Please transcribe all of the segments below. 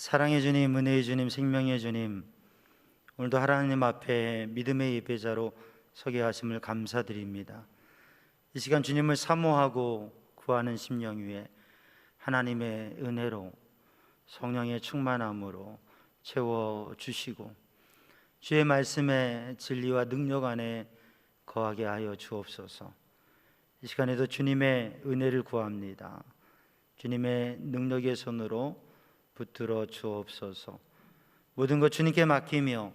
사랑의 주님, 은혜의 주님, 생명의 주님, 오늘도 하나님 앞에 믿음의 예배자로 서게 하심을 감사드립니다. 이 시간 주님을 사모하고 구하는 심령 위에 하나님의 은혜로 성령의 충만함으로 채워주시고 주의 말씀의 진리와 능력 안에 거하게 하여 주옵소서. 이 시간에도 주님의 은혜를 구합니다. 주님의 능력의 손으로 붙들어 주옵소서. 모든 것 주님께 맡기며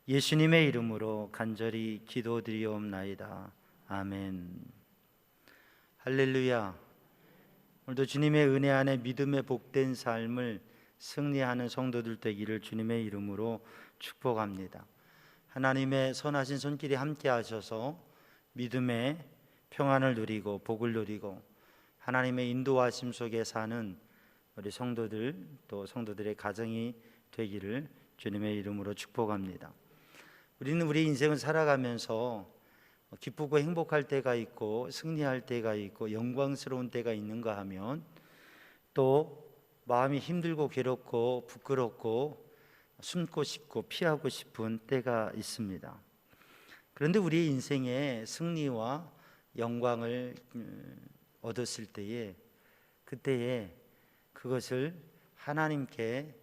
예수님의 이름으로 간절히 기도드리옵나이다. 아멘. 할렐루야. 오늘도 주님의 은혜 안에 믿음의 복된 삶을 승리하는 성도들 되기를 주님의 이름으로 축복합니다. 하나님의 선하신 손길이 함께 하셔서 믿음의 평안을 누리고 복을 누리고 하나님의 인도하심 속에 사는 우리 성도들 또 성도들의 가정이 되기를 주님의 이름으로 축복합니다. 우리는 우리 인생을 살아가면서 기쁘고 행복할 때가 있고 승리할 때가 있고 영광스러운 때가 있는가 하면 또 마음이 힘들고 괴롭고 부끄럽고 숨고 싶고 피하고 싶은 때가 있습니다. 그런데 우리의 인생에 승리와 영광을 얻었을 때에 그때에 그것을 하나님께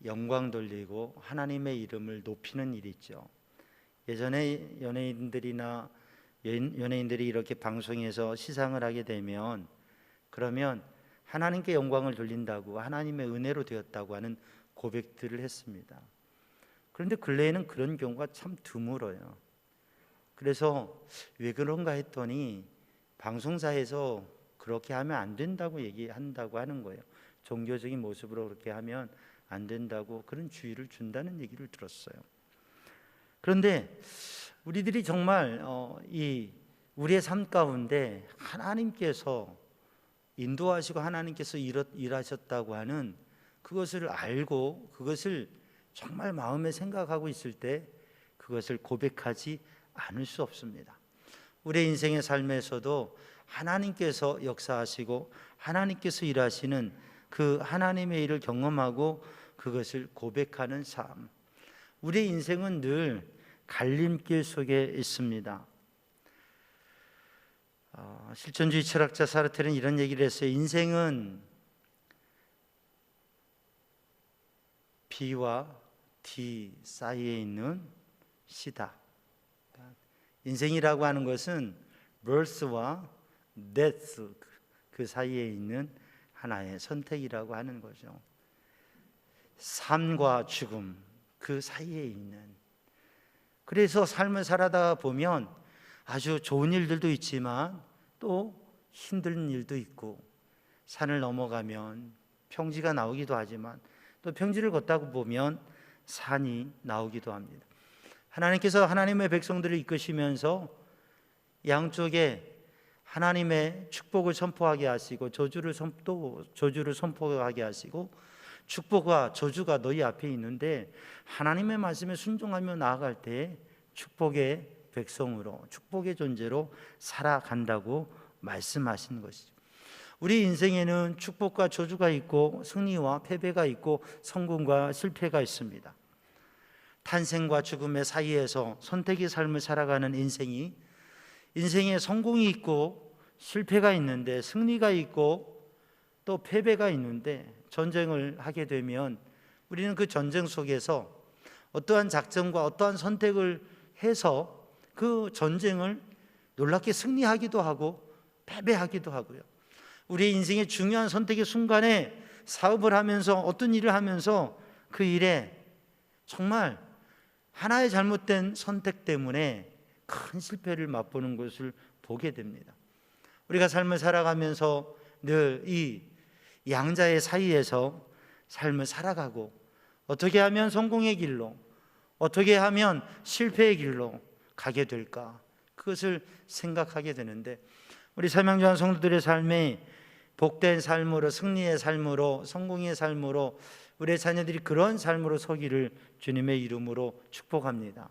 영광 돌리고 하나님의 이름을 높이는 일이 있죠. 예전에 연예인들이 이렇게 방송에서 시상을 하게 되면 그러면 하나님께 영광을 돌린다고 하나님의 은혜로 되었다고 하는 고백들을 했습니다. 그런데 근래에는 그런 경우가 참 드물어요. 그래서 왜 그런가 했더니 방송사에서 그렇게 하면 안 된다고 얘기한다고 하는 거예요. 종교적인 모습으로 그렇게 하면 안 된다고 그런 주의를 준다는 얘기를 들었어요. 그런데 우리들이 정말 우리의 삶 가운데 하나님께서 인도하시고 하나님께서 일하셨다고 하는 그것을 알고 그것을 정말 마음에 생각하고 있을 때 그것을 고백하지 않을 수 없습니다. 우리의 인생의 삶에서도 하나님께서 역사하시고 하나님께서 일하시는 그 하나님의 일을 경험하고 그것을 고백하는 삶. 우리의 인생은 늘 갈림길 속에 있습니다. 실존주의 철학자 사르트르는 이런 얘기를 했어요. 인생은 B와 D 사이에 있는 시다. 인생이라고 하는 것은 birth와 death 그 사이에 있는 하나의 선택이라고 하는 거죠. 삶과 죽음 그 사이에 있는. 그래서 삶을 살아다 보면 아주 좋은 일들도 있지만 또 힘든 일도 있고 산을 넘어가면 평지가 나오기도 하지만 또 평지를 걷다 보면 산이 나오기도 합니다. 하나님께서 하나님의 백성들을 이끄시면서 양쪽에 하나님의 축복을 선포하게 하시고 저주를 선포하게 하시고 축복과 저주가 너희 앞에 있는데 하나님의 말씀에 순종하며 나아갈 때 축복의 백성으로 축복의 존재로 살아간다고 말씀하신 것이죠. 우리 인생에는 축복과 저주가 있고 승리와 패배가 있고 성공과 실패가 있습니다. 탄생과 죽음의 사이에서 선택의 삶을 살아가는 인생에 성공이 있고 실패가 있는데 승리가 있고 또 패배가 있는데 전쟁을 하게 되면 우리는 그 전쟁 속에서 어떠한 작전과 어떠한 선택을 해서 그 전쟁을 놀랍게 승리하기도 하고 패배하기도 하고요. 우리 인생의 중요한 선택의 순간에 사업을 하면서 어떤 일을 하면서 그 일에 정말 하나의 잘못된 선택 때문에 큰 실패를 맛보는 것을 보게 됩니다. 우리가 삶을 살아가면서 늘 이 양자의 사이에서 삶을 살아가고 어떻게 하면 성공의 길로 어떻게 하면 실패의 길로 가게 될까 그것을 생각하게 되는데 우리 사명자한 성도들의 삶이 복된 삶으로 승리의 삶으로 성공의 삶으로 우리의 자녀들이 그런 삶으로 서기를 주님의 이름으로 축복합니다.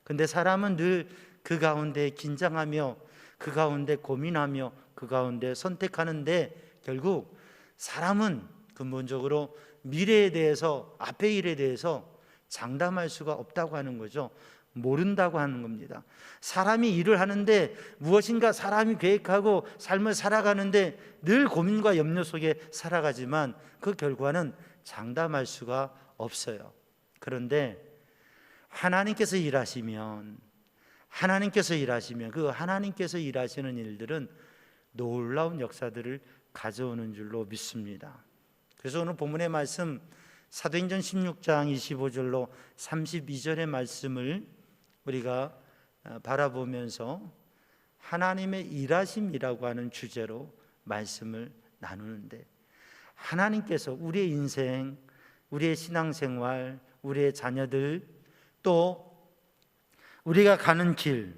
근데 사람은 늘 그 가운데 긴장하며 그 가운데 고민하며 그 가운데 선택하는데 결국 사람은 근본적으로 미래에 대해서, 앞의 일에 대해서 장담할 수가 없다고 하는 거죠. 모른다고 하는 겁니다. 사람이 일을 하는데, 무엇인가 사람이 계획하고 삶을 살아가는데 늘 고민과 염려 속에 살아가지만 그 결과는 장담할 수가 없어요. 그런데 하나님께서 일하시면 그 하나님께서 일하시는 일들은 놀라운 역사들을 가져오는 줄로 믿습니다. 그래서 오늘 본문의 말씀 사도행전 16장 25절로 32절의 말씀을 우리가 바라보면서 하나님의 일하심이라고 하는 주제로 말씀을 나누는데, 하나님께서 우리의 인생, 우리의 신앙생활, 우리의 자녀들, 또 우리가 가는 길,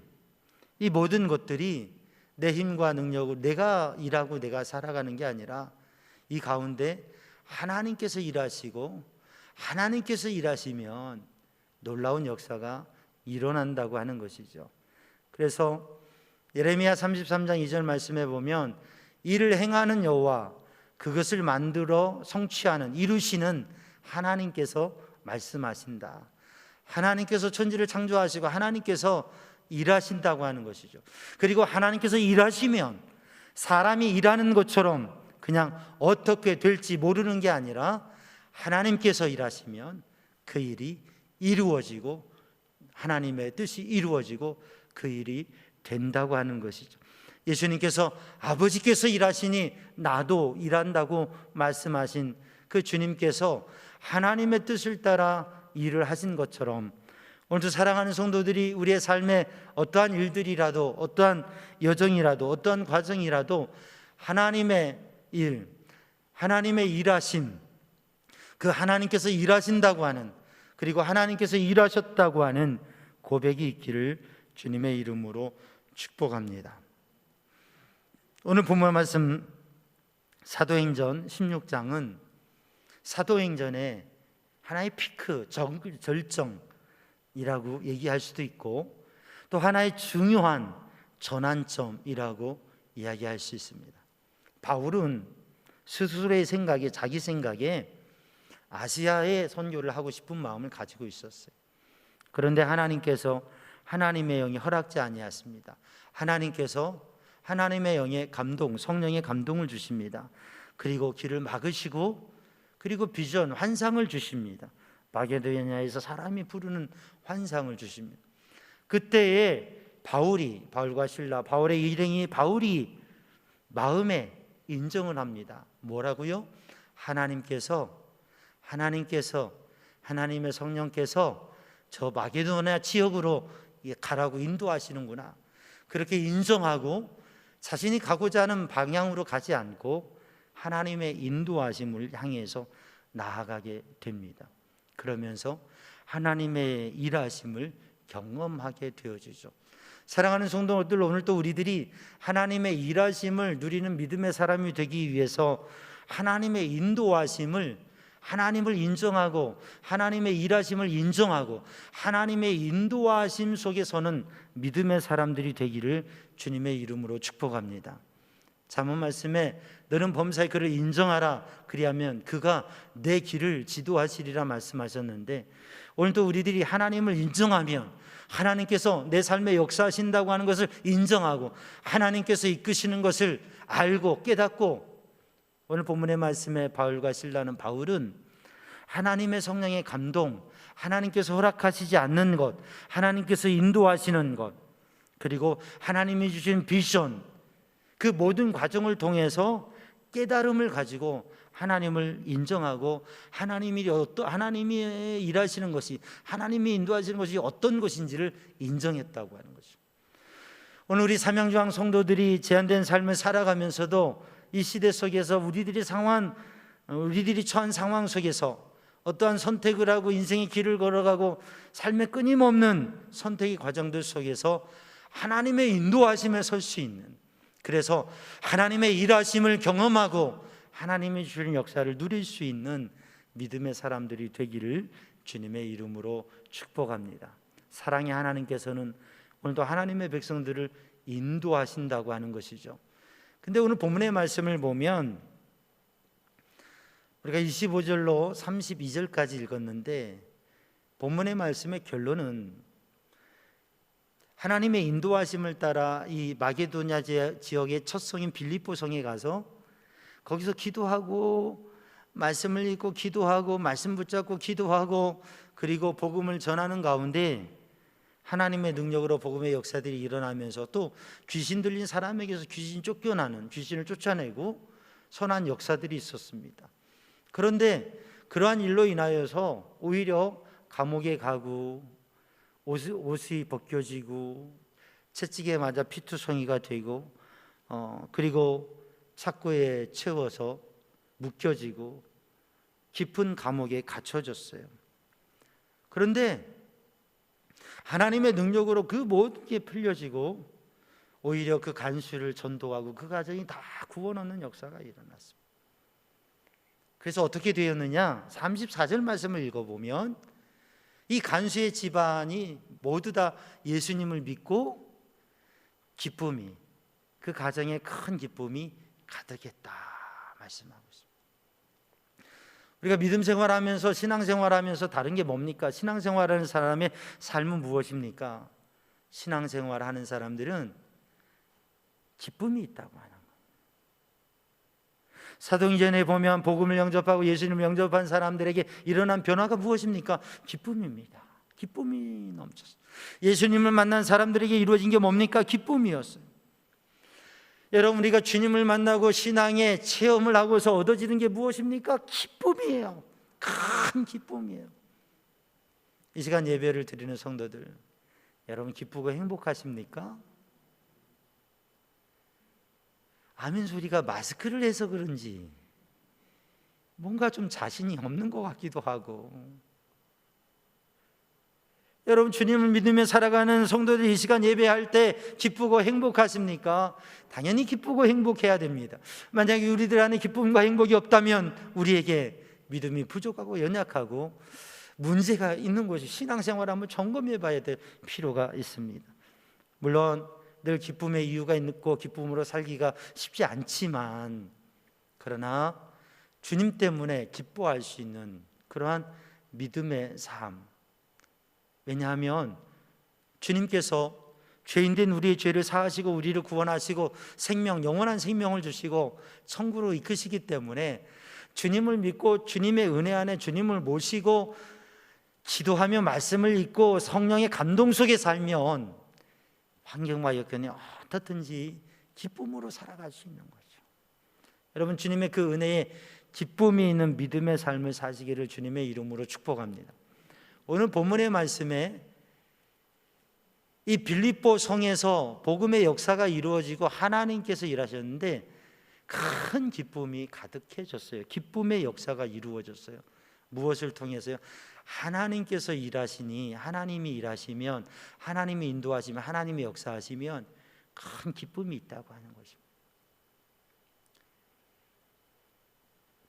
이 모든 것들이 내 힘과 능력으로 내가 일하고 내가 살아가는 게 아니라 이 가운데 하나님께서 일하시고 하나님께서 일하시면 놀라운 역사가 일어난다고 하는 것이죠. 그래서 예레미야 33장 2절 말씀에 보면 일을 행하는 여호와, 그것을 만들어 성취하는, 이루시는 하나님께서 말씀하신다. 하나님께서 천지를 창조하시고 하나님께서 일하신다고 하는 것이죠. 그리고 하나님께서 일하시면 사람이 일하는 것처럼 그냥 어떻게 될지 모르는 게 아니라 하나님께서 일하시면 그 일이 이루어지고 하나님의 뜻이 이루어지고 그 일이 된다고 하는 것이죠. 예수님께서 아버지께서 일하시니 나도 일한다고 말씀하신 그 주님께서 하나님의 뜻을 따라 일을 하신 것처럼 오늘도 사랑하는 성도들이 우리의 삶에 어떠한 일들이라도, 어떠한 여정이라도, 어떠한 과정이라도 하나님의 일, 하나님의 일하심, 그 하나님께서 일하신다고 하는, 그리고 하나님께서 일하셨다고 하는 고백이 있기를 주님의 이름으로 축복합니다. 오늘 본문 말씀 사도행전 16장은 사도행전의 하나의 피크, 절정이라고 얘기할 수도 있고 또 하나의 중요한 전환점이라고 이야기할 수 있습니다. 바울은 스스로의 생각에, 자기 생각에 아시아에 선교를 하고 싶은 마음을 가지고 있었어요. 그런데 하나님께서 하나님의 영이 허락지 아니하십니다. 하나님께서 하나님의 영의 감동, 성령의 감동을 주십니다. 그리고 길을 막으시고 그리고 비전, 환상을 주십니다. 마게도냐에서 사람이 부르는 환상을 주십니다. 그때에 바울과 실라, 바울의 일행이 바울이 마음에 인정을 합니다. 뭐라고요? 하나님의 성령께서 저 마게도냐 지역으로 가라고 인도하시는구나. 그렇게 인정하고 자신이 가고자 하는 방향으로 가지 않고 하나님의 인도하심을 향해서 나아가게 됩니다. 그러면서 하나님의 일하심을 경험하게 되어지죠. 사랑하는 성도들, 오늘 또 우리들이 하나님의 일하심을 누리는 믿음의 사람이 되기 위해서 하나님의 인도하심을, 하나님을 인정하고 하나님의 일하심을 인정하고 하나님의 인도하심 속에서는 믿음의 사람들이 되기를 주님의 이름으로 축복합니다. 잠언 말씀에 너는 범사의 그를 인정하라, 그리하면 그가 내 길을 지도하시리라 말씀하셨는데, 오늘도 우리들이 하나님을 인정하면 하나님께서 내 삶에 역사하신다고 하는 것을 인정하고 하나님께서 이끄시는 것을 알고 깨닫고, 오늘 본문의 말씀에 바울과 실라는, 바울은 하나님의 성령의 감동, 하나님께서 허락하시지 않는 것, 하나님께서 인도하시는 것, 그리고 하나님이 주신 비전, 그 모든 과정을 통해서 깨달음을 가지고 하나님을 인정하고 하나님이 일하시는 것이, 하나님이 인도하시는 것이 어떤 것인지를 인정했다고 하는 거죠. 오늘 우리 삼양주항 성도들이 제한된 삶을 살아가면서도 이 시대 속에서 우리들이 처한 상황 속에서 어떠한 선택을 하고 인생의 길을 걸어가고 삶의 끊임없는 선택의 과정들 속에서 하나님의 인도하심에 설 수 있는, 그래서 하나님의 일하심을 경험하고 하나님이 주시는 역사를 누릴 수 있는 믿음의 사람들이 되기를 주님의 이름으로 축복합니다. 사랑의 하나님께서는 오늘도 하나님의 백성들을 인도하신다고 하는 것이죠. 근데 오늘 본문의 말씀을 보면 우리가 25절로 32절까지 읽었는데 본문의 말씀의 결론은 하나님의 인도하심을 따라 이 마게도냐 지역의 첫 성인 빌립보 성에 가서 거기서 기도하고 말씀을 읽고 기도하고 말씀 붙잡고 기도하고 그리고 복음을 전하는 가운데 하나님의 능력으로 복음의 역사들이 일어나면서 또 귀신 들린 사람에게서 귀신 쫓겨나는, 귀신을 쫓아내고 선한 역사들이 있었습니다. 그런데 그러한 일로 인하여서 오히려 감옥에 가고 옷이 벗겨지고 채찍에 맞아 피투성이가 되고 그리고 착고에 채워서 묶여지고 깊은 감옥에 갇혀졌어요. 그런데 하나님의 능력으로 그 모든 게 풀려지고 오히려 그 간수를 전도하고 그 가정이 다 구원 얻는 역사가 일어났습니다. 그래서 어떻게 되었느냐? 34절 말씀을 읽어보면 이 간수의 집안이 모두 다 예수님을 믿고 기쁨이, 그 가정에 큰 기쁨이 가득했다 말씀하고 있습니다. 우리가 믿음 생활하면서 신앙생활하면서 다른 게 뭡니까? 신앙생활하는 사람의 삶은 무엇입니까? 신앙생활하는 사람들은 기쁨이 있다고 하는 거예요. 사도행전에 보면 복음을 영접하고 예수님을 영접한 사람들에게 일어난 변화가 무엇입니까? 기쁨입니다. 기쁨이 넘쳤어요. 예수님을 만난 사람들에게 이루어진 게 뭡니까? 기쁨이었어요. 여러분, 우리가 주님을 만나고 신앙의 체험을 하고서 얻어지는 게 무엇입니까? 기쁨이에요. 큰 기쁨이에요. 이 시간 예배를 드리는 성도들, 여러분 기쁘고 행복하십니까? 아멘 소리가 마스크를 해서 그런지 뭔가 좀 자신이 없는 것 같기도 하고, 여러분 주님을 믿으며 살아가는 성도들 이 시간 예배할 때 기쁘고 행복하십니까? 당연히 기쁘고 행복해야 됩니다. 만약에 우리들 안에 기쁨과 행복이 없다면 우리에게 믿음이 부족하고 연약하고 문제가 있는 것이, 신앙생활을 한번 점검해 봐야 될 필요가 있습니다. 물론 늘 기쁨의 이유가 있고 기쁨으로 살기가 쉽지 않지만, 그러나 주님 때문에 기뻐할 수 있는 그러한 믿음의 삶, 왜냐하면 주님께서 죄인된 우리의 죄를 사하시고 우리를 구원하시고 생명, 영원한 생명을 주시고 천국으로 이끄시기 때문에 주님을 믿고 주님의 은혜 안에 주님을 모시고 기도하며 말씀을 읽고 성령의 감동 속에 살면 환경과 여건이 어떻든지 기쁨으로 살아갈 수 있는 거죠. 여러분 주님의 그 은혜에 기쁨이 있는 믿음의 삶을 사시기를 주님의 이름으로 축복합니다. 오늘 본문의 말씀에 이 빌립보 성에서 복음의 역사가 이루어지고 하나님께서 일하셨는데 큰 기쁨이 가득해졌어요. 기쁨의 역사가 이루어졌어요. 무엇을 통해서요? 하나님께서 일하시니, 하나님이 일하시면, 하나님이 인도하시면, 하나님이 역사하시면 큰 기쁨이 있다고 하는 것입니다.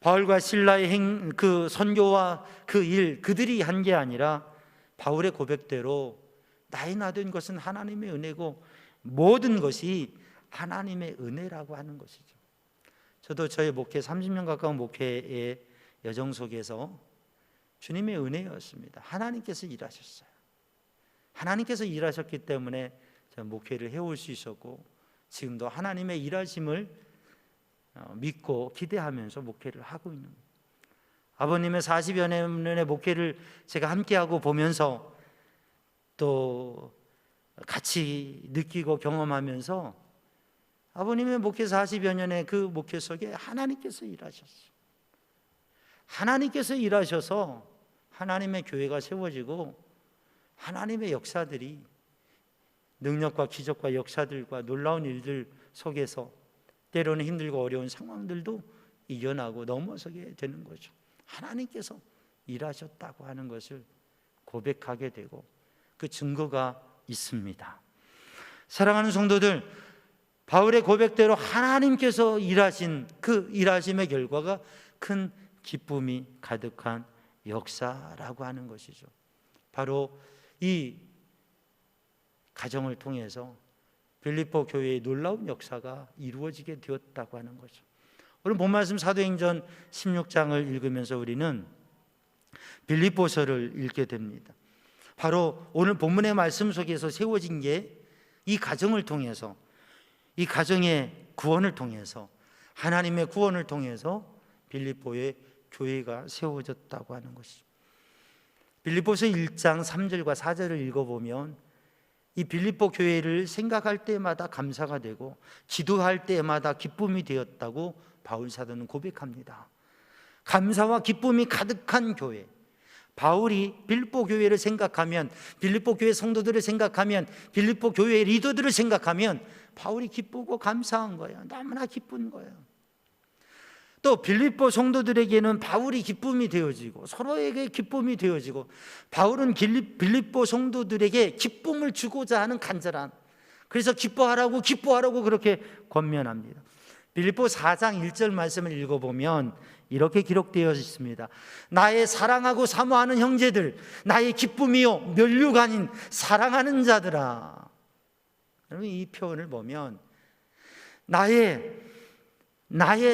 바울과 실라의 그 선교와 그 일, 그들이 한 게 아니라 바울의 고백대로 나의 나된 것은 하나님의 은혜고 모든 것이 하나님의 은혜라고 하는 것이죠. 저도 저의 목회 30년 가까운 목회의 여정 속에서 주님의 은혜였습니다. 하나님께서 일하셨어요. 하나님께서 일하셨기 때문에 제가 목회를 해올 수 있었고 지금도 하나님의 일하심을 믿고 기대하면서 목회를 하고 있는 거예요. 아버님의 40여 년의 목회를 제가 함께하고 보면서 또 같이 느끼고 경험하면서 아버님의 목회 40여 년의 그 목회 속에 하나님께서 일하셨어요. 하나님께서 일하셔서 하나님의 교회가 세워지고 하나님의 역사들이, 능력과 기적과 역사들과 놀라운 일들 속에서 때로는 힘들고 어려운 상황들도 이겨나고 넘어서게 되는 거죠. 하나님께서 일하셨다고 하는 것을 고백하게 되고 그 증거가 있습니다. 사랑하는 성도들, 바울의 고백대로 하나님께서 일하신 그 일하심의 결과가 큰 기쁨이 가득한 역사라고 하는 것이죠. 바로 이 가정을 통해서 빌립보 교회의 놀라운 역사가 이루어지게 되었다고 하는 거죠. 오늘 본 말씀 사도행전 16장을 읽으면서 우리는 빌립보서를 읽게 됩니다. 바로 오늘 본문의 말씀 속에서 세워진 게 이 가정을 통해서, 이 가정의 구원을 통해서, 하나님의 구원을 통해서 빌립보의 교회가 세워졌다고 하는 것이죠. 빌립보서 1장 3절과 4절을 읽어보면 이 빌립보 교회를 생각할 때마다 감사가 되고 기도할 때마다 기쁨이 되었다고 바울 사도는 고백합니다. 감사와 기쁨이 가득한 교회. 바울이 빌립보 교회를 생각하면, 빌립보 교회 성도들을 생각하면, 빌립보 교회의 리더들을 생각하면 바울이 기쁘고 감사한 거예요. 너무나 기쁜 거예요. 또 빌립보 성도들에게는 바울이 기쁨이 되어지고 서로에게 기쁨이 되어지고, 바울은 빌립보 성도들에게 기쁨을 주고자 하는 간절한, 그래서 기뻐하라고 그렇게 권면합니다. 빌립보 4장 1절 말씀을 읽어보면 이렇게 기록되어 있습니다. 나의 사랑하고 사모하는 형제들, 나의 기쁨이요 면류가 아닌 사랑하는 자들아. 여러분, 이 표현을 보면 나의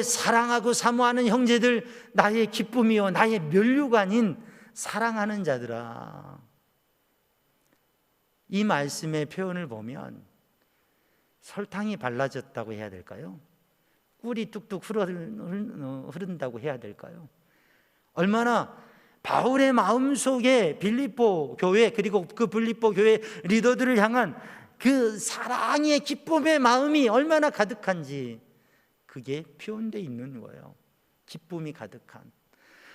사랑하고 사모하는 형제들, 나의 기쁨이요 나의 면류가 아닌 사랑하는 자들아. 이 말씀의 표현을 보면 설탕이 발라졌다고 해야 될까요? 꿀이 뚝뚝 흐른다고 해야 될까요? 얼마나 바울의 마음속에 빌립보 교회, 그리고 그 빌립보 교회 리더들을 향한 그 사랑의 기쁨의 마음이 얼마나 가득한지 그게 표현되어 있는 거예요. 기쁨이 가득한,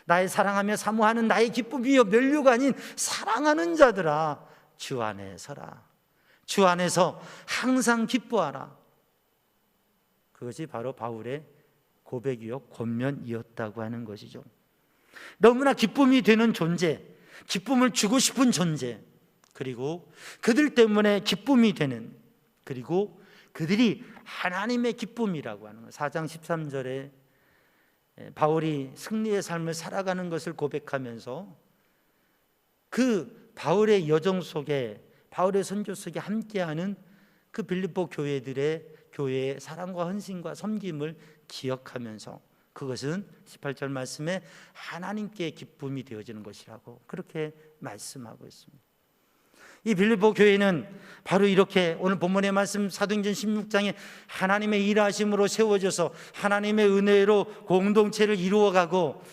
나의 사랑하며 사모하는 나의 기쁨이요 면류가 아닌 사랑하는 자들아, 주 안에 서라. 주 안에서 항상 기뻐하라. 그것이 바로 바울의 고백이요 권면이었다고 하는 것이죠. 너무나 기쁨이 되는 존재, 기쁨을 주고 싶은 존재, 그리고 그들 때문에 기쁨이 되는, 그리고 그들이 하나님의 기쁨이라고 하는 것. 4장 13절에 바울이 승리의 삶을 살아가는 것을 고백하면서 그 바울의 여정 속에, 바울의 선교 속에 함께하는 그 빌립보 교회의 사랑과 헌신과 섬김을 기억하면서 그것은 18절 말씀에 하나님께 기쁨이 되어지는 것이라고 그렇게 말씀하고 있습니다. 이 빌립보 교회는 바로 이렇게 오늘 본문의 말씀 사도행전 16장에 하나님의 일하심으로 세워져서 하나님의 은혜로 공동체를 이루어가고,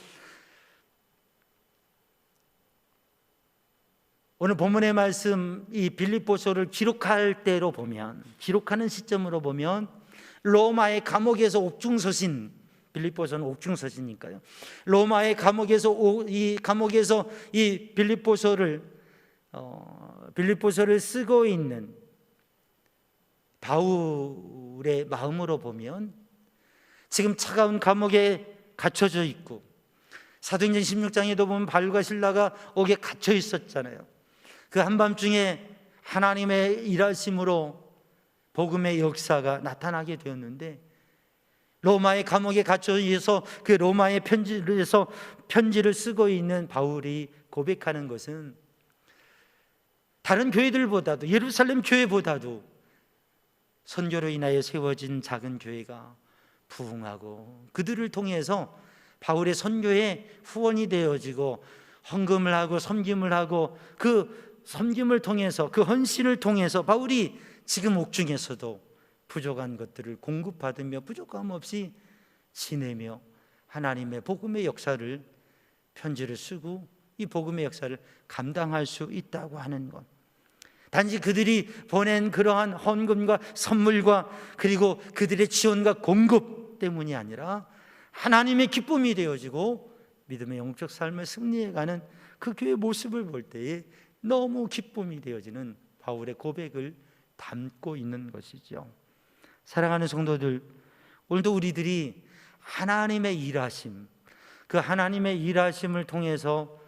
오늘 본문의 말씀 이 빌립보서를 기록할 때로 보면, 기록하는 시점으로 보면 로마의 감옥에서 옥중서신, 빌립보서는 옥중서신이니까요. 로마의 감옥에서 이 빌립보서를 쓰고 있는 바울의 마음으로 보면 지금 차가운 감옥에 갇혀져 있고, 사도행전 16장에도 보면 바울과 실라가 옥에 갇혀 있었잖아요. 그 한밤중에 하나님의 일하심으로 복음의 역사가 나타나게 되었는데, 로마의 감옥에 갇혀 있어서 그 로마의 편지를 쓰고 있는 바울이 고백하는 것은 다른 교회들보다도, 예루살렘 교회보다도 선교로 인하여 세워진 작은 교회가 부흥하고 그들을 통해서 바울의 선교에 후원이 되어지고 헌금을 하고 섬김을 하고, 그 섬김을 통해서, 그 헌신을 통해서 바울이 지금 옥중에서도 부족한 것들을 공급받으며 부족함 없이 지내며 하나님의 복음의 역사를, 편지를 쓰고 이 복음의 역사를 감당할 수 있다고 하는 것. 단지 그들이 보낸 그러한 헌금과 선물과 그리고 그들의 지원과 공급 때문이 아니라 하나님의 기쁨이 되어지고 믿음의 영적 삶을 승리해가는 그 교회의 모습을 볼 때에 너무 기쁨이 되어지는 바울의 고백을 담고 있는 것이죠. 사랑하는 성도들, 오늘도 우리들이 하나님의 일하심, 그 하나님의 일하심을 통해서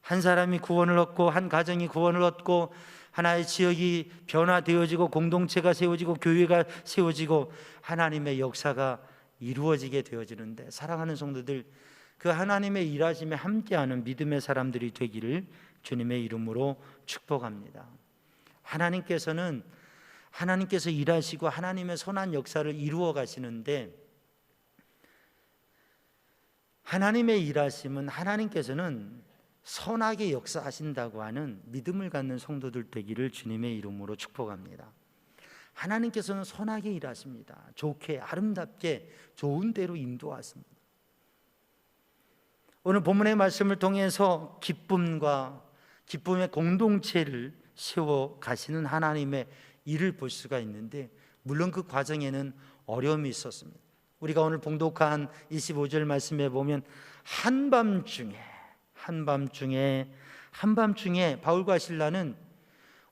한 사람이 구원을 얻고 한 가정이 구원을 얻고 하나의 지역이 변화되어지고 공동체가 세워지고 교회가 세워지고 하나님의 역사가 이루어지게 되어지는데, 사랑하는 성도들, 그 하나님의 일하심에 함께하는 믿음의 사람들이 되기를 주님의 이름으로 축복합니다. 하나님께서 일하시고 하나님의 선한 역사를 이루어 가시는데 하나님의 일하심은 하나님께서는 선하게 역사하신다고 하는 믿음을 갖는 성도들 되기를 주님의 이름으로 축복합니다. 하나님께서는 선하게 일하십니다. 좋게, 아름답게, 좋은 대로 인도하십니다. 오늘 본문의 말씀을 통해서 기쁨의 공동체를 세워 가시는 하나님의 일을 볼 수가 있는데, 물론 그 과정에는 어려움이 있었습니다. 우리가 오늘 봉독한 25절 말씀에 보면 한밤중에 바울과 실라는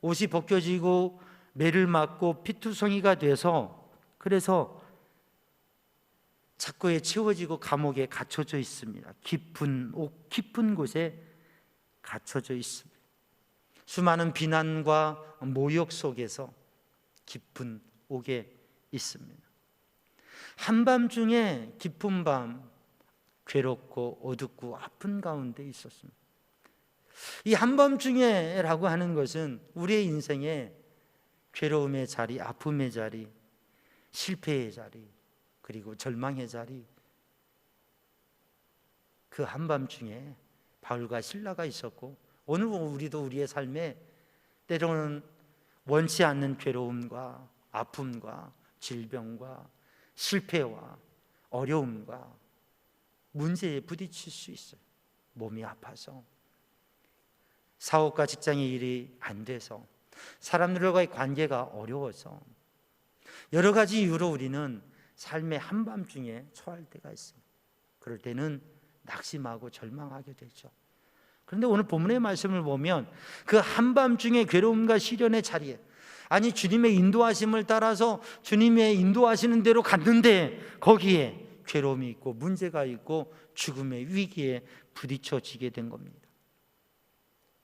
옷이 벗겨지고 매를 맞고 피투성이가 돼서, 그래서 착고에 치워지고 감옥에 갇혀져 있습니다. 깊은 곳에 갇혀져 있습니다. 수많은 비난과 모욕 속에서 깊은 옥에 있습니다. 한밤중에 깊은 밤, 괴롭고 어둡고 아픈 가운데 있었습니다. 이 한밤중에라고 하는 것은 우리의 인생의 괴로움의 자리, 아픔의 자리, 실패의 자리, 그리고 절망의 자리, 그 한밤중에 바울과 실라가 있었고, 오늘 우리도 우리의 삶에 때로는 원치 않는 괴로움과 아픔과 질병과 실패와 어려움과 문제에 부딪힐 수 있어요. 몸이 아파서, 사업과 직장의 일이 안 돼서, 사람들과의 관계가 어려워서, 여러 가지 이유로 우리는 삶의 한밤중에 처할 때가 있습니다. 그럴 때는 낙심하고 절망하게 되죠. 그런데 오늘 본문의 말씀을 보면 그 한밤중에 괴로움과 시련의 자리에, 아니 주님의 인도하심을 따라서 주님의 인도하시는 대로 갔는데 거기에 괴로움이 있고 문제가 있고 죽음의 위기에 부딪혀지게 된 겁니다.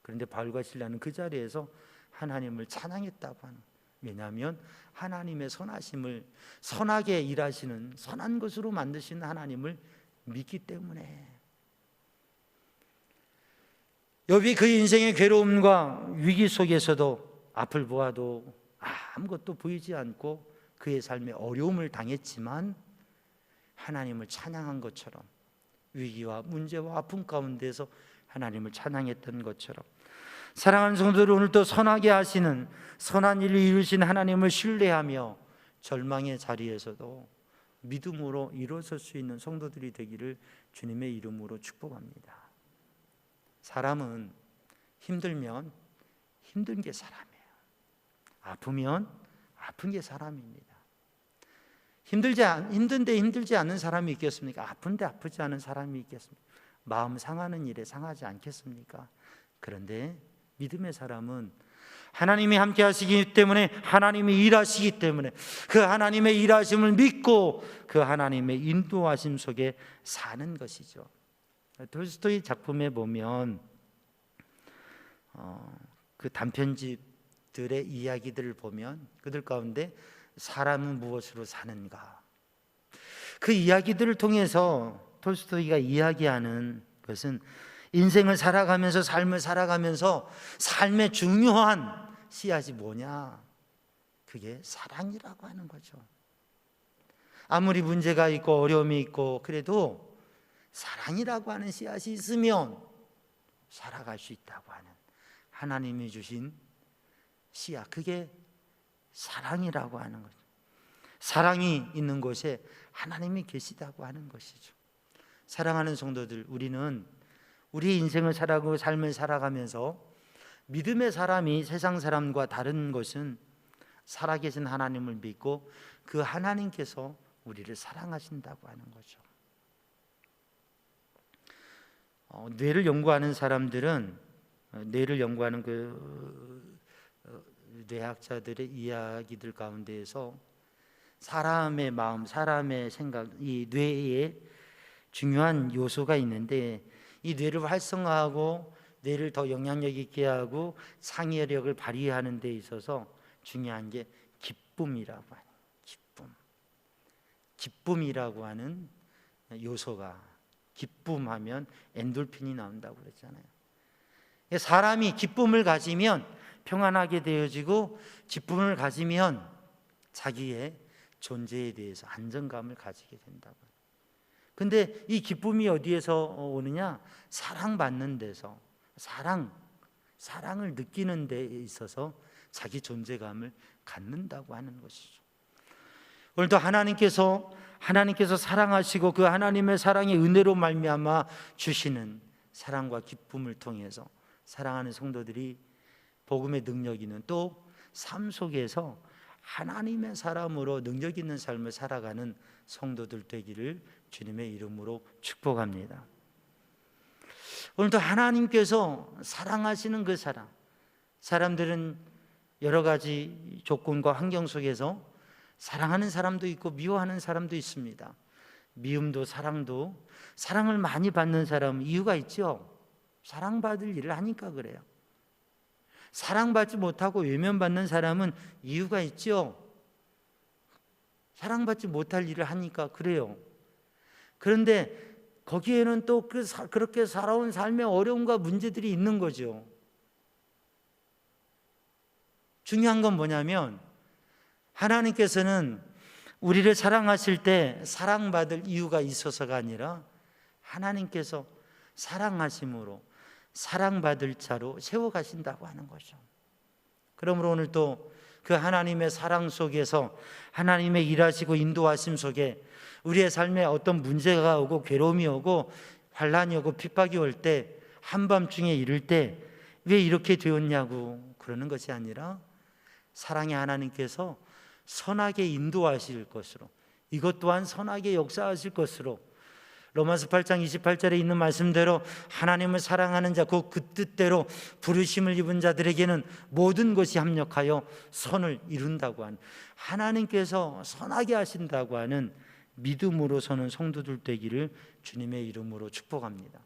그런데 바울과 실라는 그 자리에서 하나님을 찬양했다고 하는, 왜냐하면 하나님의 선하심을, 선하게 일하시는, 선한 것으로 만드시는 하나님을 믿기 때문에. 욥이 그 인생의 괴로움과 위기 속에서도 앞을 보아도 아무것도 보이지 않고 그의 삶에 어려움을 당했지만 하나님을 찬양한 것처럼, 위기와 문제와 아픔 가운데서 하나님을 찬양했던 것처럼, 사랑하는 성도들, 오늘도 선하게 하시는, 선한 일을 이루신 하나님을 신뢰하며 절망의 자리에서도 믿음으로 일어설 수 있는 성도들이 되기를 주님의 이름으로 축복합니다. 사람은 힘들면 힘든 게 사람이에요. 아프면 아픈 게 사람입니다. 힘든데 힘들지 않은 사람이 있겠습니까? 아픈데 아프지 않은 사람이 있겠습니까? 마음 상하는 일에 상하지 않겠습니까? 그런데 믿음의 사람은 하나님이 함께 하시기 때문에, 하나님이 일하시기 때문에 그 하나님의 일하심을 믿고 그 하나님의 인도하심 속에 사는 것이죠. 톨스토이 작품에 보면 그 단편집들의 이야기들을 보면 그들 가운데 사람은 무엇으로 사는가, 그 이야기들을 통해서 톨스토이가 이야기하는 것은 인생을 살아가면서, 삶을 살아가면서 삶의 중요한 씨앗이 뭐냐, 그게 사랑이라고 하는 거죠. 아무리 문제가 있고 어려움이 있고 그래도 사랑이라고 하는 씨앗이 있으면 살아갈 수 있다고 하는 하나님이 주신 씨앗, 그게 사랑이라고 하는 거죠. 사랑이 있는 곳에 하나님이 계시다고 하는 것이죠. 사랑하는 성도들, 우리는 우리 인생을 살아가고 삶을 살아가면서 믿음의 사람이 세상 사람과 다른 것은 살아계신 하나님을 믿고 그 하나님께서 우리를 사랑하신다고 하는 거죠. 뇌를 연구하는 사람들은, 뇌를 연구하는 그 뇌학자들의 이야기들 가운데에서 사람의 마음, 사람의 생각, 이 뇌에 중요한 요소가 있는데, 이 뇌를 활성화하고 뇌를 더 영향력 있게 하고 상의력을 발휘하는 데 있어서 중요한 게 기쁨이라고 하는, 기쁨이라고 하는 요소가, 기쁨하면 엔돌핀이 나온다고 그랬잖아요. 사람이 기쁨을 가지면 평안하게 되어지고, 기쁨을 가지면 자기의 존재에 대해서 안정감을 가지게 된다고. 근데 이 기쁨이 어디에서 오느냐? 사랑받는 데서, 사랑을 느끼는 데 있어서 자기 존재감을 갖는다고 하는 것이죠. 오늘도 하나님께서 사랑하시고 그 하나님의 사랑의 은혜로 말미암아 주시는 사랑과 기쁨을 통해서 사랑하는 성도들이 복음의 능력 있는, 또 삶 속에서 하나님의 사람으로 능력 있는 삶을 살아가는 성도들 되기를 주님의 이름으로 축복합니다. 오늘도 하나님께서 사랑하시는 그 사랑, 사람들은 여러 가지 조건과 환경 속에서 사랑하는 사람도 있고 미워하는 사람도 있습니다. 미움도 사랑도, 사랑을 많이 받는 사람은 이유가 있죠. 사랑받을 일을 하니까 그래요. 사랑받지 못하고 외면받는 사람은 이유가 있죠. 사랑받지 못할 일을 하니까 그래요. 그런데 거기에는 또 그렇게 살아온 삶의 어려움과 문제들이 있는 거죠. 중요한 건 뭐냐면 하나님께서는 우리를 사랑하실 때 사랑받을 이유가 있어서가 아니라 하나님께서 사랑하심으로 사랑받을 자로 세워가신다고 하는 거죠. 그러므로 오늘 또 그 하나님의 사랑 속에서 하나님의 일하시고 인도하심 속에 우리의 삶에 어떤 문제가 오고 괴로움이 오고 환난이 오고 핍박이 올 때, 한밤중에 이를 때 왜 이렇게 되었냐고 그러는 것이 아니라 사랑의 하나님께서 선하게 인도하실 것으로, 이것 또한 선하게 역사하실 것으로, 로마서 8장 28절에 있는 말씀대로 하나님을 사랑하는 자, 그 뜻대로 부르심을 입은 자들에게는 모든 것이 합력하여 선을 이룬다고 하는, 하나님께서 선하게 하신다고 하는 믿음으로 서는 성도들 되기를 주님의 이름으로 축복합니다.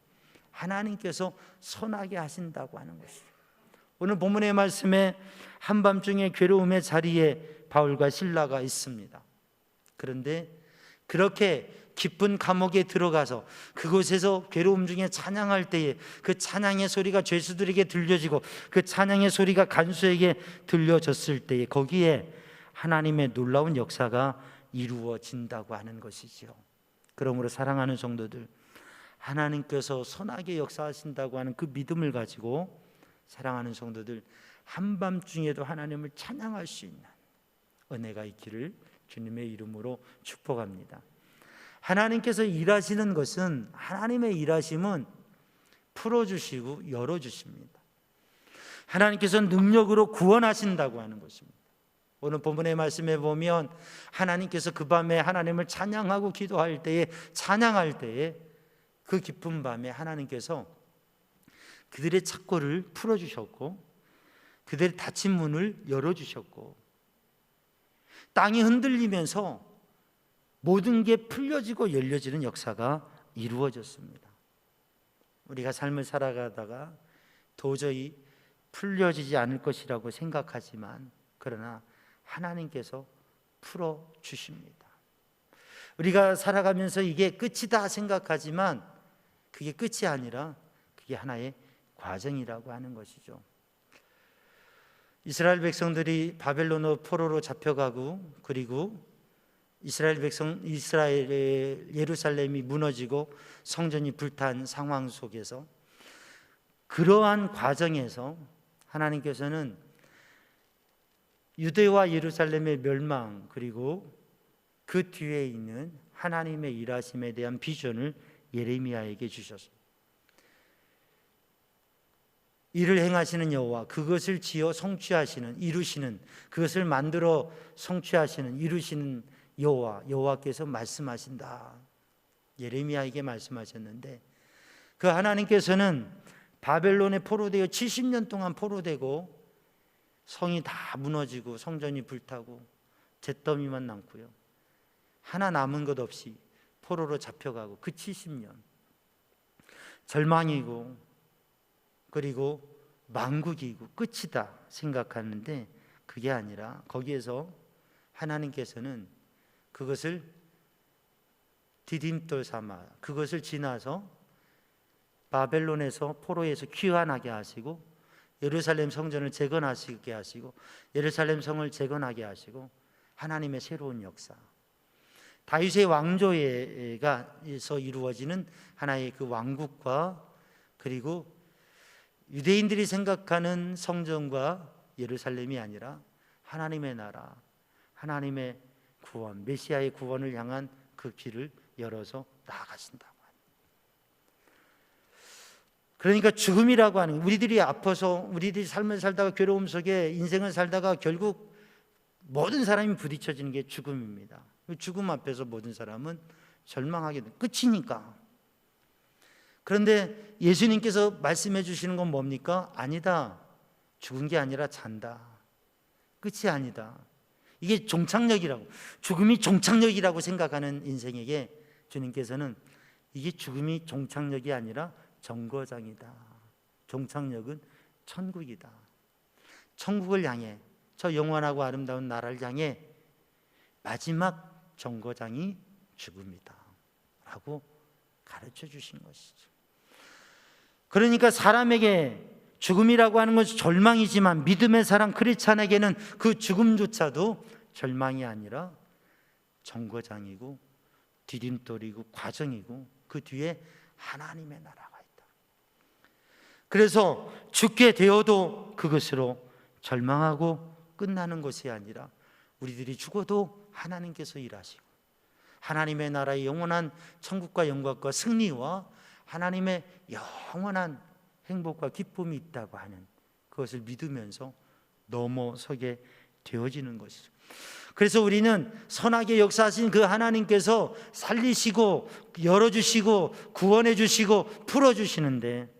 하나님께서 선하게 하신다고 하는 것이죠. 오늘 본문의 말씀에 한밤중에 괴로움의 자리에 바울과 실라가 있습니다. 그런데 그렇게 깊은 감옥에 들어가서 그곳에서 괴로움 중에 찬양할 때에 그 찬양의 소리가 죄수들에게 들려지고 그 찬양의 소리가 간수에게 들려졌을 때에 거기에 하나님의 놀라운 역사가 이루어진다고 하는 것이죠. 그러므로 사랑하는 성도들, 하나님께서 선하게 역사하신다고 하는 그 믿음을 가지고 사랑하는 성도들, 한밤중에도 하나님을 찬양할 수 있는 은혜가 있기를 주님의 이름으로 축복합니다. 하나님께서 일하시는 것은, 하나님의 일하심은 풀어주시고 열어주십니다. 하나님께서 능력으로 구원하신다고 하는 것입니다. 오늘 본문의 말씀에 보면 하나님께서 그 밤에 하나님을 찬양하고 기도할 때에, 찬양할 때에 그 깊은 밤에 하나님께서 그들의 착고를 풀어주셨고 그들의 닫힌 문을 열어주셨고 땅이 흔들리면서 모든 게 풀려지고 열려지는 역사가 이루어졌습니다. 우리가 삶을 살아가다가 도저히 풀려지지 않을 것이라고 생각하지만 그러나 하나님께서 풀어주십니다. 우리가 살아가면서 이게 끝이다 생각하지만 그게 끝이 아니라 그게 하나의 과정이라고 하는 것이죠. 이스라엘 백성들이 바벨론의 포로로 잡혀가고, 그리고 이스라엘의 예루살렘이 무너지고 성전이 불탄 상황 속에서, 그러한 과정에서 하나님께서는 유대와 예루살렘의 멸망, 그리고 그 뒤에 있는 하나님의 일하심에 대한 비전을 예레미야에게 주셨습니다. 이를 행하시는 여호와, 그것을 지어 성취하시는, 이루시는, 그것을 만들어 성취하시는, 이루시는 여호와께서 말씀하신다. 예레미야에게 말씀하셨는데, 그 하나님께서는 바벨론에 포로되어 70년 동안 포로되고 성이 다 무너지고 성전이 불타고 잿더미만 남고요, 하나 남은 것 없이 포로로 잡혀가고 그 70년 절망이고 그리고 망국이고 끝이다 생각하는데 그게 아니라 거기에서 하나님께서는 그것을 디딤돌 삼아 그것을 지나서 바벨론에서 포로에서 귀환하게 하시고 예루살렘 성전을 재건하시게 하시고 예루살렘 성을 재건하게 하시고 하나님의 새로운 역사, 다윗의 왕조에서 이루어지는 하나의 그 왕국과, 그리고 유대인들이 생각하는 성전과 예루살렘이 아니라 하나님의 나라, 하나님의 구원, 메시아의 구원을 향한 그 길을 열어서 나아가신다고 합니다. 그러니까 죽음이라고 하는, 우리들이 아파서, 우리들이 삶을 살다가 괴로움 속에 인생을 살다가 결국 모든 사람이 부딪혀지는 게 죽음입니다. 죽음 앞에서 모든 사람은 절망하게 돼, 끝이니까. 그런데 예수님께서 말씀해 주시는 건 뭡니까? 아니다, 죽은 게 아니라 잔다, 끝이 아니다. 이게 종착역이라고, 죽음이 종착역이라고 생각하는 인생에게 주님께서는 이게 죽음이 종착역이 아니라 정거장이다, 종착역은 천국이다, 천국을 향해, 저 영원하고 아름다운 나라를 향해 마지막 정거장이 죽음이다 라고 가르쳐 주신 것이죠. 그러니까 사람에게 죽음이라고 하는 것은 절망이지만 믿음의 사람 크리스찬에게는 그 죽음조차도 절망이 아니라 정거장이고 디딤돌이고 과정이고 그 뒤에 하나님의 나라가 있다. 그래서 죽게 되어도 그것으로 절망하고 끝나는 것이 아니라 우리들이 죽어도 하나님께서 일하시고 하나님의 나라의 영원한 천국과 영광과 승리와 하나님의 영원한 행복과 기쁨이 있다고 하는 그것을 믿으면서 넘어서게 되어지는 것이죠. 그래서 우리는 선하게 역사하신 그 하나님께서 살리시고 열어주시고 구원해 주시고 풀어주시는데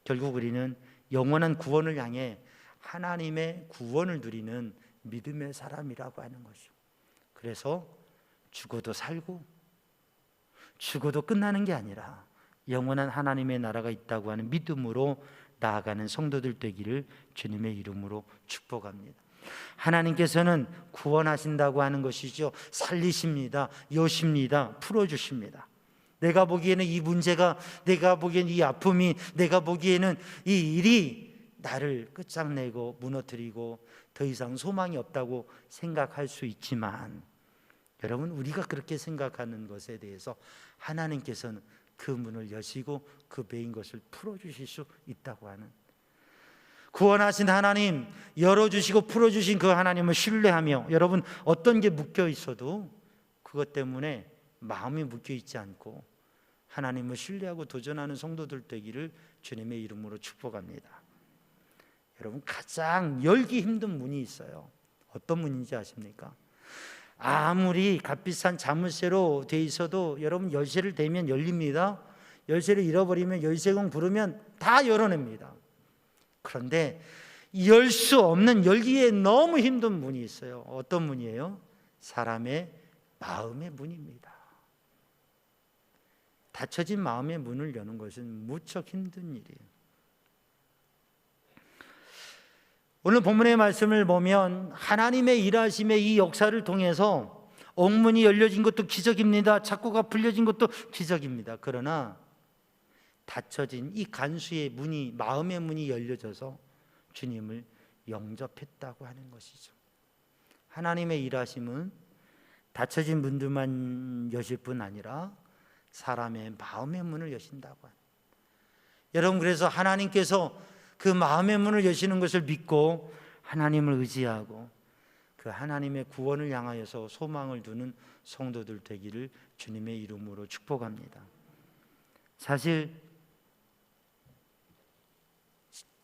결국 우리는 영원한 구원을 향해 하나님의 구원을 누리는 믿음의 사람이라고 하는 것이죠. 그래서 죽어도 살고 죽어도 끝나는 게 아니라 영원한 하나님의 나라가 있다고 하는 믿음으로 나아가는 성도들 되기를 주님의 이름으로 축복합니다. 하나님께서는 구원하신다고 하는 것이죠. 살리십니다, 여십니다, 풀어주십니다. 내가 보기에는 이 문제가, 내가 보기에는 이 아픔이, 내가 보기에는 이 일이 나를 끝장내고 무너뜨리고 더 이상 소망이 없다고 생각할 수 있지만 여러분, 우리가 그렇게 생각하는 것에 대해서 하나님께서는 그 문을 여시고 그 매인 것을 풀어주실 수 있다고 하는, 구원하신 하나님, 열어주시고 풀어주신 그 하나님을 신뢰하며 여러분 어떤 게 묶여 있어도 그것 때문에 마음이 묶여 있지 않고 하나님을 신뢰하고 도전하는 성도들 되기를 주님의 이름으로 축복합니다. 여러분, 가장 열기 힘든 문이 있어요. 어떤 문인지 아십니까? 아무리 값비싼 자물쇠로 돼 있어도 여러분 열쇠를 대면 열립니다. 열쇠를 잃어버리면 열쇠공 부르면 다 열어냅니다. 그런데 열 수 없는, 열기에 너무 힘든 문이 있어요. 어떤 문이에요? 사람의 마음의 문입니다. 닫혀진 마음의 문을 여는 것은 무척 힘든 일이에요. 오늘 본문의 말씀을 보면 하나님의 일하심의 이 역사를 통해서 옥문이 열려진 것도 기적입니다. 창고가 풀려진 것도 기적입니다. 그러나 닫혀진 이 간수의 문이, 마음의 문이 열려져서 주님을 영접했다고 하는 것이죠. 하나님의 일하심은 닫혀진 문들만 여실 뿐 아니라 사람의 마음의 문을 여신다고 합니다. 여러분, 그래서 하나님께서 그 마음의 문을 여시는 것을 믿고 하나님을 의지하고 그 하나님의 구원을 향하여서 소망을 두는 성도들 되기를 주님의 이름으로 축복합니다. 사실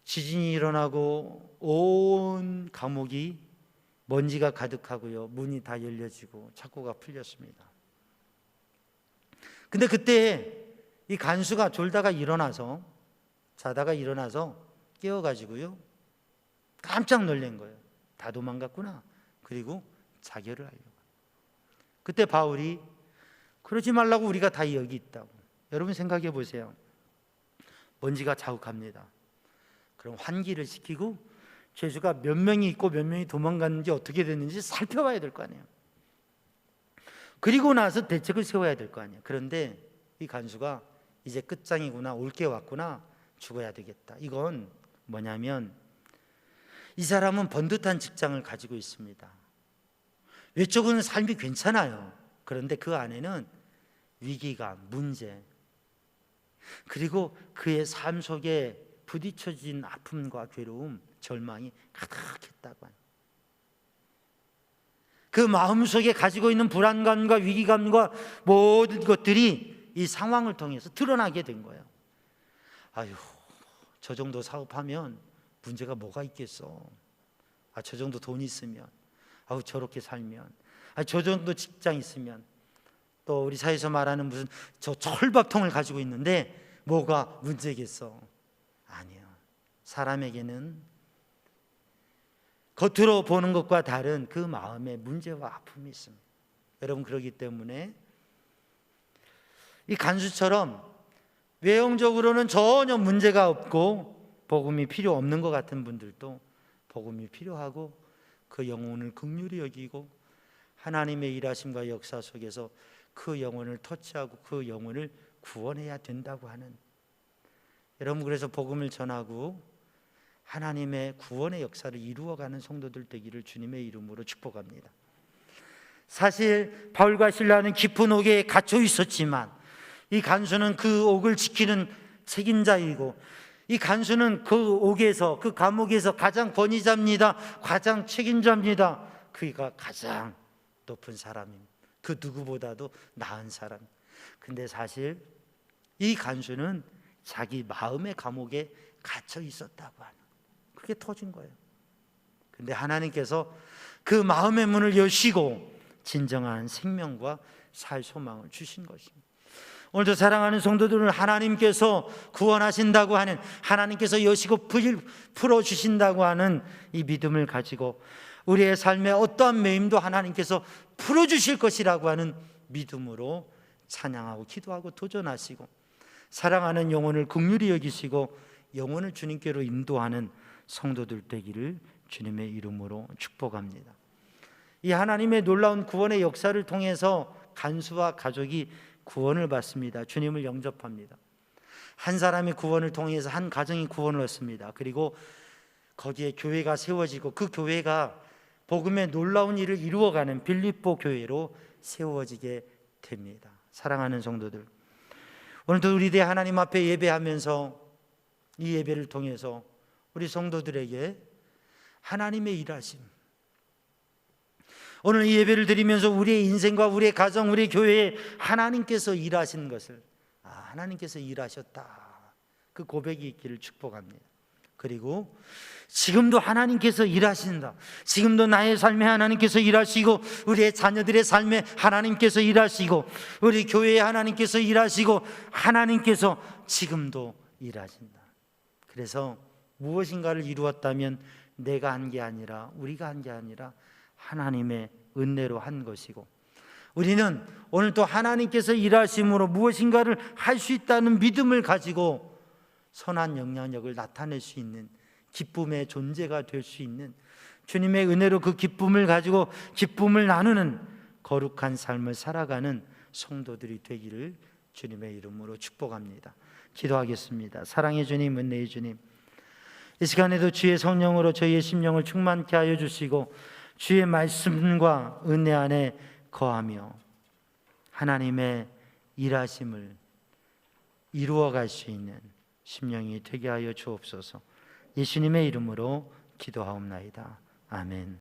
지진이 일어나고 온 감옥이 먼지가 가득하고요, 문이 다 열려지고 창고가 풀렸습니다. 근데 그때 이 간수가 자다가 일어나서 깨어가지고요, 깜짝 놀란 거예요. 다 도망갔구나. 그리고 자결을 하려고. 그때 바울이 그러지 말라고, 우리가 다 여기 있다고. 여러분 생각해 보세요. 먼지가 자욱합니다. 그럼 환기를 시키고 죄수가 몇 명이 있고 몇 명이 도망갔는지 어떻게 됐는지 살펴봐야 될 거 아니에요. 그리고 나서 대책을 세워야 될 거 아니에요. 그런데 이 간수가 이제 끝장이구나, 올 게 왔구나, 죽어야 되겠다. 이건 뭐냐면 이 사람은 번듯한 직장을 가지고 있습니다. 외적으로는 삶이 괜찮아요. 그런데 그 안에는 위기감, 문제, 그리고 그의 삶 속에 부딪혀진 아픔과 괴로움, 절망이 가득했다고 합니다. 그 마음속에 가지고 있는 불안감과 위기감과 모든 것들이 이 상황을 통해서 드러나게 된 거예요. 아유, 저 정도 사업하면 문제가 뭐가 있겠어. 저 정도 돈 있으면, 저렇게 살면, 저 정도 직장 있으면, 또 우리 사회에서 말하는 무슨 저 철밥통을 가지고 있는데 뭐가 문제겠어. 아니요. 사람에게는 겉으로 보는 것과 다른 그 마음에 문제와 아픔이 있습니다. 여러분, 그렇기 때문에 이 간수처럼 외형적으로는 전혀 문제가 없고 복음이 필요 없는 것 같은 분들도 복음이 필요하고 그 영혼을 긍휼히 여기고 하나님의 일하심과 역사 속에서 그 영혼을 터치하고 그 영혼을 구원해야 된다고 하는, 여러분, 그래서 복음을 전하고 하나님의 구원의 역사를 이루어가는 성도들 되기를 주님의 이름으로 축복합니다. 사실 바울과 실라는 깊은 옥에 갇혀 있었지만 이 간수는 그 옥을 지키는 책임자이고, 이 간수는 그 옥에서, 그 감옥에서 가장 권위자입니다. 가장 책임자입니다. 그가 가장 높은 사람입니다. 그 누구보다도 나은 사람. 근데 사실 이 간수는 자기 마음의 감옥에 갇혀 있었다고 하는, 그게 터진 거예요. 근데 하나님께서 그 마음의 문을 여시고 진정한 생명과 살 소망을 주신 것입니다. 오늘도 사랑하는 성도들을 하나님께서 구원하신다고 하는, 하나님께서 여시고 풀어주신다고 하는 이 믿음을 가지고 우리의 삶의 어떠한 매임도 하나님께서 풀어주실 것이라고 하는 믿음으로 찬양하고 기도하고 도전하시고, 사랑하는 영혼을 긍휼히 여기시고 영혼을 주님께로 인도하는 성도들 되기를 주님의 이름으로 축복합니다. 이 하나님의 놀라운 구원의 역사를 통해서 간수와 가족이 구원을 받습니다. 주님을 영접합니다. 한 사람의 구원을 통해서 한 가정이 구원을 얻습니다. 그리고 거기에 교회가 세워지고 그 교회가 복음의 놀라운 일을 이루어가는 빌립보 교회로 세워지게 됩니다. 사랑하는 성도들, 오늘도 우리 대 하나님 앞에 예배하면서 이 예배를 통해서 우리 성도들에게 하나님의 일하심, 오늘 이 예배를 드리면서 우리의 인생과 우리의 가정, 우리의 교회에 하나님께서 일하신 것을, 하나님께서 일하셨다, 그 고백이 있기를 축복합니다. 그리고 지금도 하나님께서 일하신다, 지금도 나의 삶에 하나님께서 일하시고 우리의 자녀들의 삶에 하나님께서 일하시고 우리 교회에 하나님께서 일하시고 하나님께서 지금도 일하신다. 그래서 무엇인가를 이루었다면 내가 한 게 아니라, 우리가 한 게 아니라 하나님의 은혜로 한 것이고, 우리는 오늘 또 하나님께서 일하심으로 무엇인가를 할 수 있다는 믿음을 가지고 선한 영향력을 나타낼 수 있는, 기쁨의 존재가 될 수 있는, 주님의 은혜로 그 기쁨을 가지고 기쁨을 나누는 거룩한 삶을 살아가는 성도들이 되기를 주님의 이름으로 축복합니다. 기도하겠습니다. 사랑의 주님, 은혜의 주님, 이 시간에도 주의 성령으로 저희의 심령을 충만케 하여 주시고 주의 말씀과 은혜 안에 거하며 하나님의 일하심을 이루어갈 수 있는 심령이 되게 하여 주옵소서. 예수님의 이름으로 기도하옵나이다. 아멘.